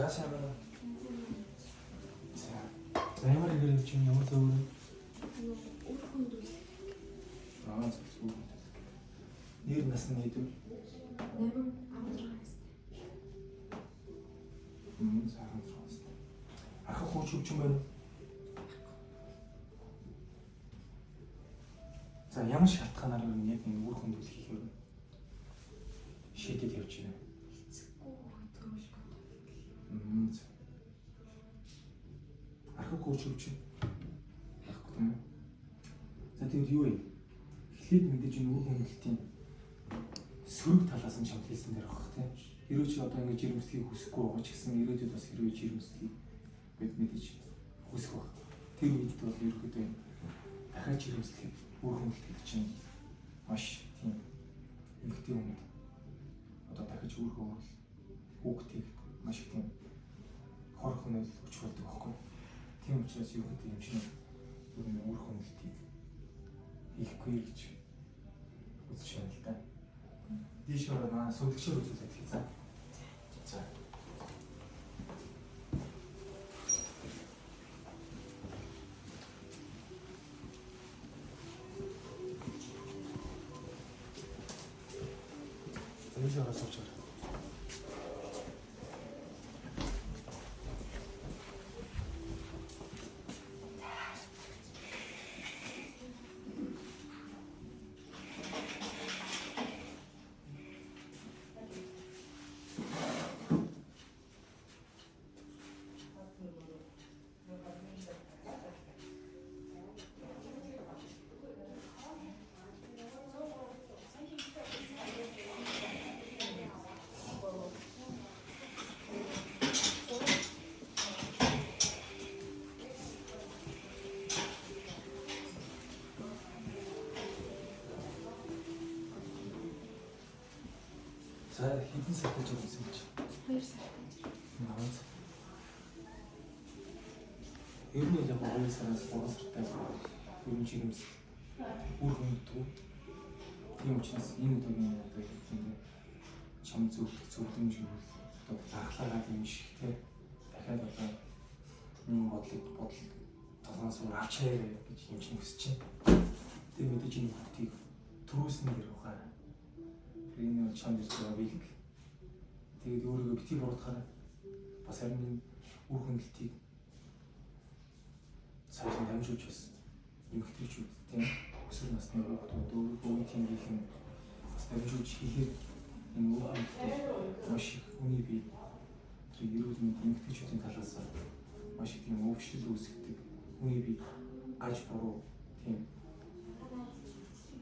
Цаашаа гараа. За ямар хэрэг чинь ямар зөвөр. Үр хөндөл. Зөв. Нэр нас нь хэдв? 8 авдрагаас. Сайхан трас. Ахах хууч өгч юм байна. За ямар шалтгаанаар яг энэ үр хөндөл хийхээр шийдэд явж байна. Хэцэхгүй төрөж байна. Ахах хууч өгч. Яахгүй тийм үү? За тэгвэл юу вэ? Эхлээд мэдээж энэ үр хөндлөлтийн сөрөг талаас нь чамд хэлсэн дээр авах тийм. Хэрвээ чи одоо ингэ жирэмслэгийг хүсэхгүй байгаа ч гэсэн ирээдүйд бас хэрвээ жирэмслэгийг мэдээж хүсэх баг. Тэр үед бол ерөөхдөө дахиад жирэмслэхэд үр хөндлөлт чинь маш тийм эмгтэй юм. Одоо дахиж өөргөө хүүхдийг маш тийм хор хөнөөл өч болдог байхгүй. Тийм учраас ерөөхдөө юм чинь үр хөндлөлтийг хийхгүй гэж үзэж байна л да. Диш ороо сүлгчээр үзүүлээд хийцээ. За. Диш ороо сууч. За хэдэн сар гэж үзсэн гэж? 2 сар. Наад. Ер нь яг 2 сараас 3 сартай ер нь жирэмс үр хөндөлтөө. Тийм учраас энэ өдрийн одоо хэлбэрээр чам зөвлөмж юу одоо дархлаагаад юм шиг те дахиад одоо энэ бодол толгоос өөр авч яарэ гэж юм чинь хүсэж байна. Тэр мэдээж энэ хүүхдийг төрөөснө гэх ухаа. Энэ бол чамд ирж байгаа бийг. Тэгээд өөрийгөө бити буруудахаар бас харин энэ үр хөндлөлтийг сайхан дамжуулж бас эмгэгтэйчүүд тийм өсвөр насны хүүхдүүд өөрийнхөө тиймийнхэн бас дамжуулж хийхээр энэ үр хөндлөлт маш их хүний бие тэр эрүүл мэнд эмгэгтэйчүүдийн талаас маш их тийм өвчлөл үүсгдэг. Хүний бие аж буруу тийм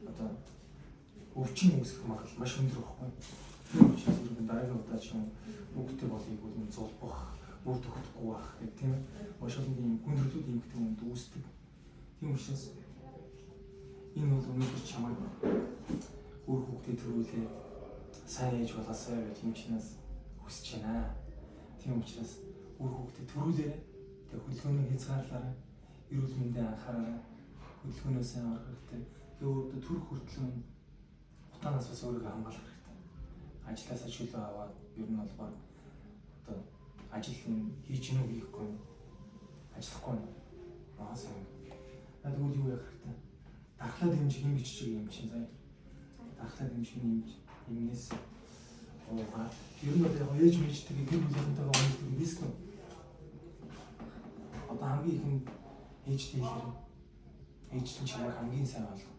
одоо өвчин үүсгэх магадлал маш өндөр байхгүй. Тийм учраас ерөнхийдөө дараагийн удаа ч юм бүгдтэй болыг бол энэ зулбах, бүр төгтөхгүй байх гэх тийм маш олон юм гүндрэлүүд эмгтэй хүнд үүсдэг. Тийм учраас энэ бол өнөөдөр чамайг өөр хүүхдээ төрүүлээ сайн ээж болоосай гэж юм чинаас хүсэж байна. Тийм учраас өөр хүүхдээ төрүүлээрэй. Тэг хөдөлгөөний хязгаарлаарай. Эрүүл мэндэд анхаараарай. Хөдөлгөөнөө сайн орох хэрэгтэй. Тэг өөртөө төрөх хүртэл утаанаас бас өөрийгөө хамгаалах хэрэгтэй. Ажлаасаа чөлөө аваад ер нь бол баг одоо ажил хийж гинөө хийхгүй ажиллахгүй наа сайн. Тэгвэл юу яах хэрэгтэй? Дархлаа дэмжих юм бичиж юм чинь заяа. Дархлаа дэмжих юмнээс уугаа. Ер нь бол яг ээж мэжтэйг гэр бүлийнхэнтэйгээ уулздаг диск нь. Одоо хамгийн ихэнд ээжтэй хэлэхээр ээж чинь чамайг хамгийн сайн олно.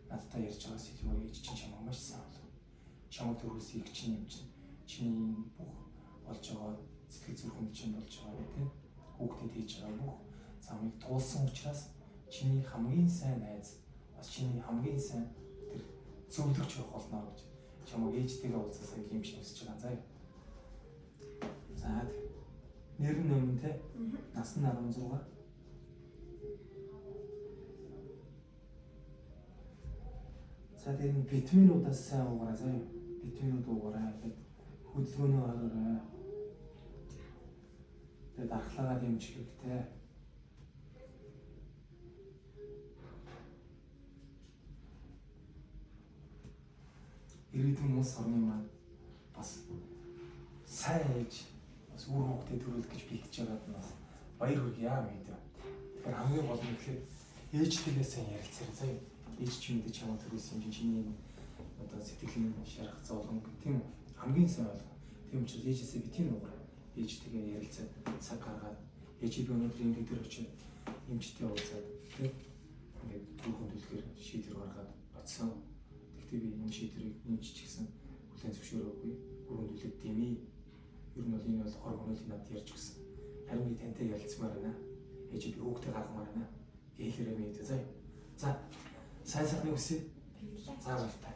Надтай ярьж байгаас илүү ээж чинь чамайг маш сайн олно. Чамайг төрүүлсэн их чинь юм чинь чиний бүх болж байгаа сэтгэл зүрхэнд чинь болж байгаа тийм хүүхдэд хийж байгаа бүх замыг туулсан учраас чиний хамгийн сайн найз бас чиний хамгийн сайн тэр зөвлөгч байх болно гэж чамайг ээжтэйгээ уулзсаа юм шиг өсөж байгаа заа. За нэр нь өмнө те нас нь 16. За тэгээд витаминуудаас сайн уугараа заа. Витаминууд уугараа. Хөдөлгөөнөө ороорой. Тэгээд дархлаагаа дэмжих хэрэгтэй. Ирээдүйн улс орны маань бас сайн ээж бас үр хөвгтэй төрүүлэх гэж бэлдэж байгаад нь бас баяр хүргье яа мэдээ. Тэгэхээр хамгийн гол нь гэхээр ээжтэйгээ сайн ярилцаарай заа. Ээж чи мэдээ чамаа төрүүлсэн юм чиний одоо сэтгэлийн шарах зовлон тийм хамгийн сайн байна. Тийм учраас ээжээсээ би тийм уугар. Ээжтэйгээ ярилцаад цаг гаргаад ээж би өнөөдөр юм дээр очиж эмчтэй уулзаад тийм ингээд түүхэн төлөхөр шийдвэр гаргаад батсан. Тэгтээ би энэ шийдвэрийг нэмж чигсэн хүлээн зөвшөөрөөгүй. Өргөн төлөд дэмий. Ер нь бол энэ бол хор хөнөөлөний над ярьж гисэн. Харин би тантай ярилцмаар байна. Ээж би хүүхдээ гаргамаар байна. Ээхээрээ мэдээ заа. За сайн сайхны үсэ. За баярлалаа.